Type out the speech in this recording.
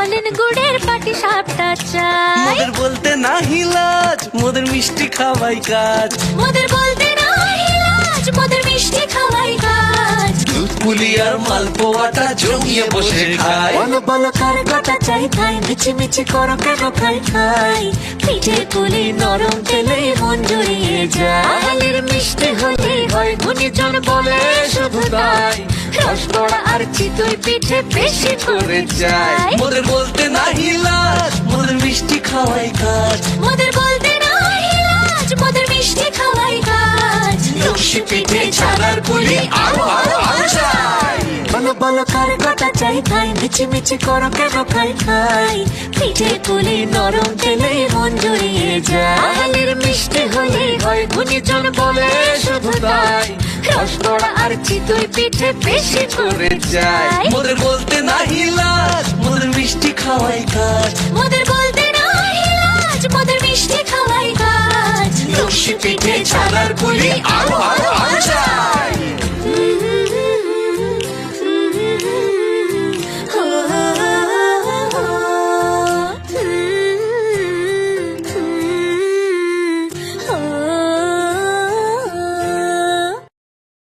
বলেন গুড়ের পাটি সাপটা চাই। মোদের বলতে না হিলাজ, মোদের মিষ্টি খাওয়াই কাজ। মোদের বলতে না হিলাজ, মোদের মিষ্টি খাওয়াই কাজ। দুধ পুলি আর মালপোয়াটা জমিয়ে বসে খায়। বলো বলো কার কটা চাই খাই, মিছি মিছি করো কেন খাই খাই। পিঠে পুলি নরম তেলে মন জড়িয়ে যায়। আহালের মিষ্টি হলে হয় গুণীজন বলে শুধু তাই। রসগোড়া আর চিতই পিঠে বেশি করে চাই। মোদের বলতে না হিলাজ, মোদের মিষ্টি খাওয়াই কাজ। মোদের বলতে না হিলাজ, মোদের মিষ্টি খাওয়াই কাজ। লস্যি পিঠে ছানার পুলি আরো আরো আরো চাই। বলো বলো কার কটা চাই খাই, মিছি মিছি করো কেন খাই খাই। পিঠে পুলি নরম তেলে মন জড়িয়ে যায়। আহালের মিষ্টি হলে হয় গুণীজন বলে শুধু তাই। রসগোড়া আর চিতই পিঠে বেশি করে চাই। মোদের বলতে না হিলাজ, মোদের মিষ্টি খাওয়াই কাজ। মোদের বলতে না হিলাজ, মোদের মিষ্টি খাওয়াই কাজ। লস্যি পিঠে ছানার পুলি আরো আরো আরো চাই।